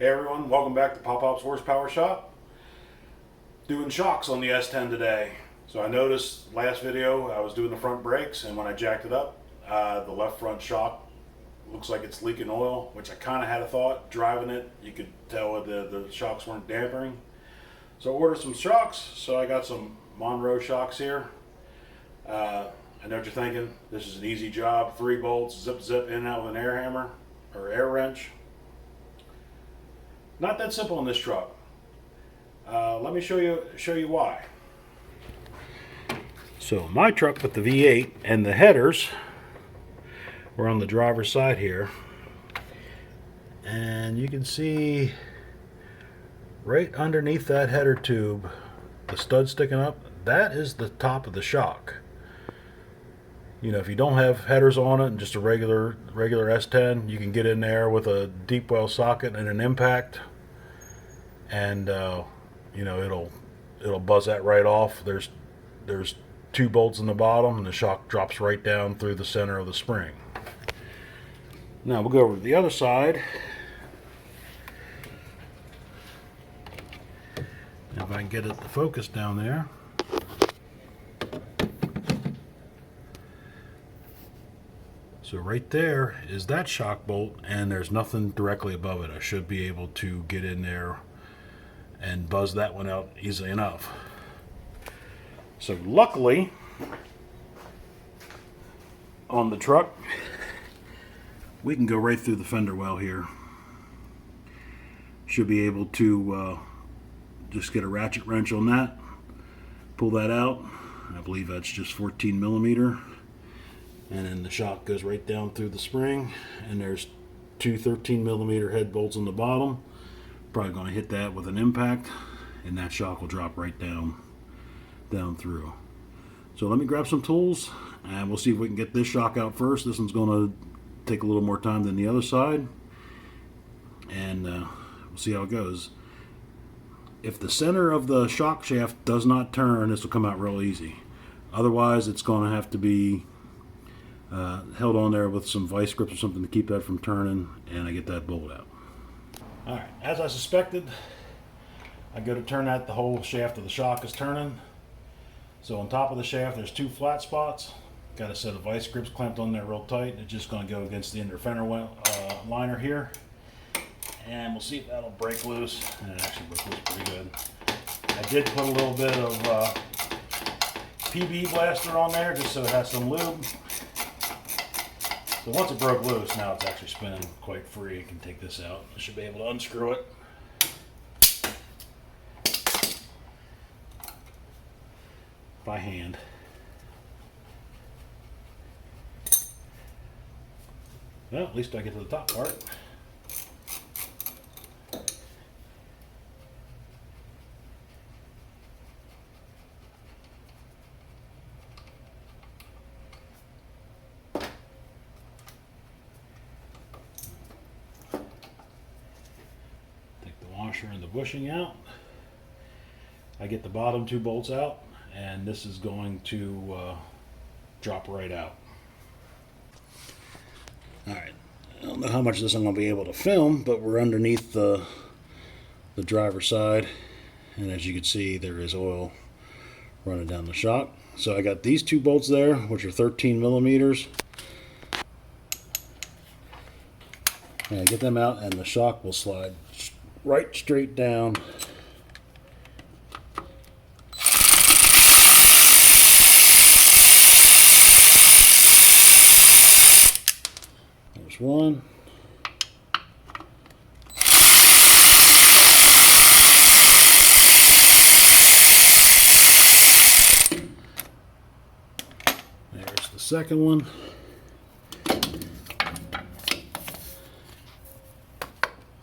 Hey everyone, welcome back to Pop-Pop's Horsepower Shop. Doing shocks on the S10 today. So I noticed last video I was doing the front brakes, and when I jacked it up, the left front shock looks like it's leaking oil, which I kind of had a thought. Driving it, you could tell the shocks weren't dampering. So I ordered some shocks, so I got some Monroe shocks here. I know what you're thinking. This is an easy job. 3 bolts, zip zip in and out with an air hammer or air wrench. Not that simple in this truck. Let me show you why. So my truck with the V8 and the headers were on the driver's side here, and you can see right underneath that header tube, the stud sticking up, that is the top of the shock. You know, if you don't have headers on it and just a regular S10, you can get in there with a deep well socket and an impact, and you know, it'll buzz that right off. There's 2 bolts in the bottom, and the shock drops right down through the center of the spring. Now we'll go over to the other side. If I can get it to focus down there. So right there is that shock bolt, and there's nothing directly above it. I should be able to get in there and buzz that one out easily enough. So luckily, on the truck, we can go right through the fender well here. Should be able to just get a ratchet wrench on that, pull that out. I believe that's just 14 millimeter. And then the shock goes right down through the spring, and there's 2 13 millimeter head bolts on the bottom. Probably going to hit that with an impact, and that shock will drop right down through. So let me grab some tools, and we'll see if we can get this shock out first. This one's going to take a little more time than the other side, and we'll see how it goes. If the center of the shock shaft does not turn, this will come out real easy. Otherwise, it's going to have to be held on there with some vice grips or something to keep that from turning, and I get that bolt out. Alright, as I suspected, I go to turn that, the whole shaft of the shock is turning. So on top of the shaft there's 2 flat spots. Got a set of vice grips clamped on there real tight. It's just going to go against the inner fender liner here. And we'll see if that'll break loose. And it actually broke loose pretty good. I did put a little bit of PB blaster on there just so it has some lube. So once it broke loose, now it's actually spinning quite free. I can take this out. I should be able to unscrew it. By hand. Well, at least I get to the top part. And the bushing out. I get the bottom 2 bolts out, and this is going to drop right out. Alright, I don't know how much of this I'm going to be able to film, but we're underneath the driver's side, and as you can see, there is oil running down the shock. So I got these 2 bolts there, which are 13 millimeters. And I get them out, and the shock will slide right straight down. There's one. There's the second one.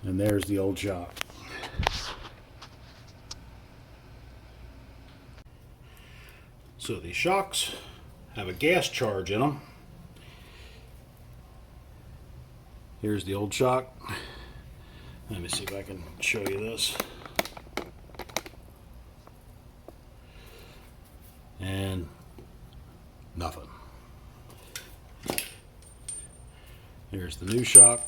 And there's the old shock. So these shocks have a gas charge in them. Here's the old shock. Let me see if I can show you this. And nothing. Here's the new shock.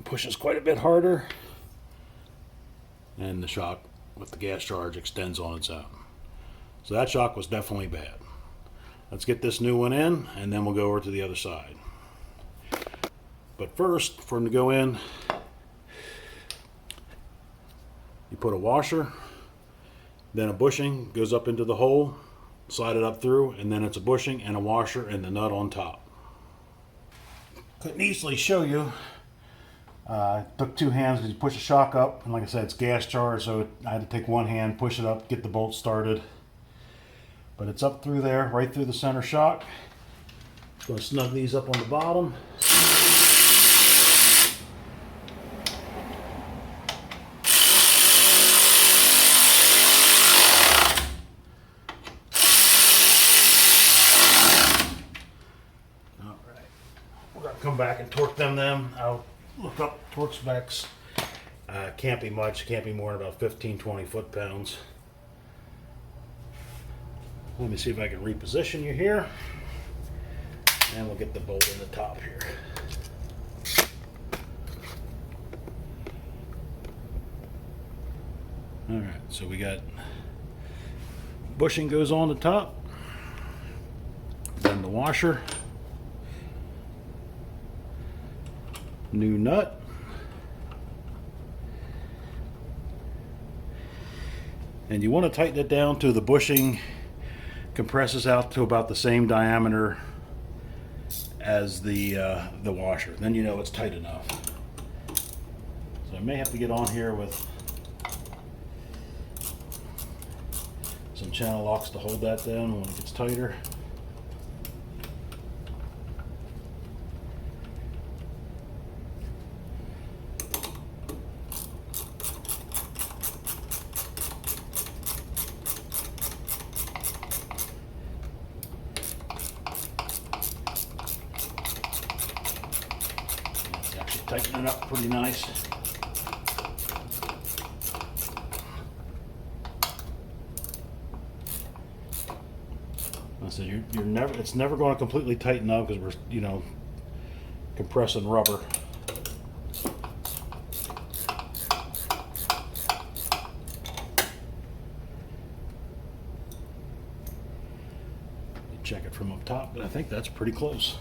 pushes quite a bit harder, and the shock with the gas charge extends on its own. So that shock was definitely bad. Let's get this new one in, and then we'll go over to the other side. But first, for them to go in, you put a washer, then a bushing goes up into the hole, slide it up through, and then it's a bushing and a washer and the nut on top. Couldn't easily show you. Took two hands because you push the shock up, and like I said, it's gas charged, so I had to take one hand, push it up, get the bolt started. But it's up through there, right through the center shock. Going to snug these up on the bottom. Come back and torque them. I'll look up torque specs. Can't be much, can't be more than about 15-20 foot-pounds. Let me see if I can reposition you here, and we'll get the bolt in the top here. Alright, so we got bushing goes on the top, then the washer, new nut, and you want to tighten it down to the bushing compresses out to about the same diameter as the washer. Then you know it's tight enough. So I may have to get on here with some channel locks to hold that down when it gets tighter. Tighten it up pretty nice. I said you're never. It's never going to completely tighten up because we're compressing rubber. You check it from up top, but I think that's pretty close.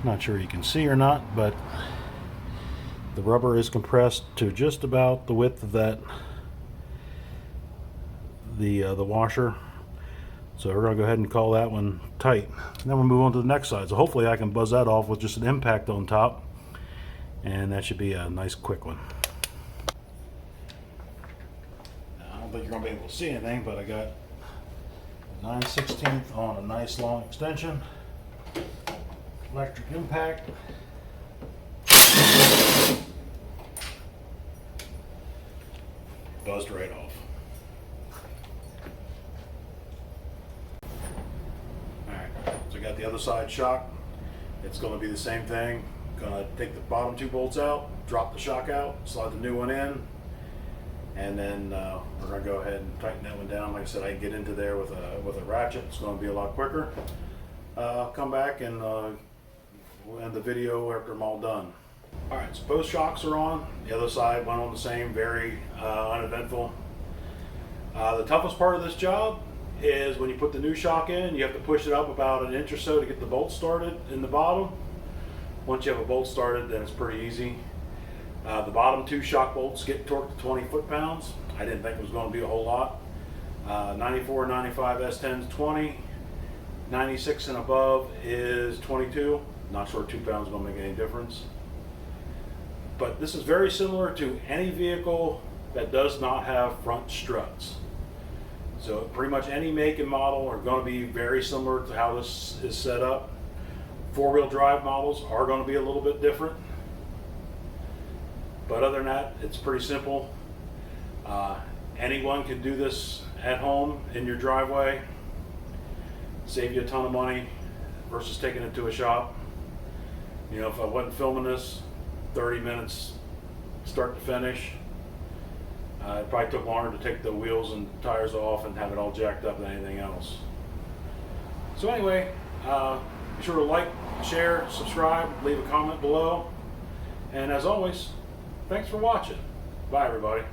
Not sure you can see or not, but the rubber is compressed to just about the width of that the washer. So we're going to go ahead and call that one tight. And then we'll move on to the next side. So hopefully I can buzz that off with just an impact on top, and that should be a nice quick one. Now, I don't think you're going to be able to see anything, but I got 9/16 on a nice long extension. Electric impact. Buzzed right off. Alright, so I got the other side shock. It's going to be the same thing. Going to take the bottom two bolts out, drop the shock out, slide the new one in, and then we're going to go ahead and tighten that one down. Like I said, I can get into there with a ratchet. It's going to be a lot quicker. I'll come back and we'll end the video after I'm all done. Alright, so both shocks are on. The other side went on the same, very uneventful. The toughest part of this job is when you put the new shock in, you have to push it up about an inch or so to get the bolt started in the bottom. Once you have a bolt started, then it's pretty easy. The bottom two shock bolts get torqued to 20 foot-pounds. I didn't think it was going to be a whole lot. 94, 95 S10 is 20. 96 and above is 22. Not sure 2 pounds is going to make any difference. But this is very similar to any vehicle that does not have front struts. So pretty much any make and model are going to be very similar to how this is set up. Four-wheel drive models are going to be a little bit different. But other than that, it's pretty simple. Anyone can do this at home in your driveway. Save you a ton of money versus taking it to a shop. You know, if I wasn't filming this, 30 minutes start to finish. It probably took longer to take the wheels and tires off and have it all jacked up than anything else. So anyway, be sure to like, share, subscribe, leave a comment below. And as always, thanks for watching. Bye, everybody.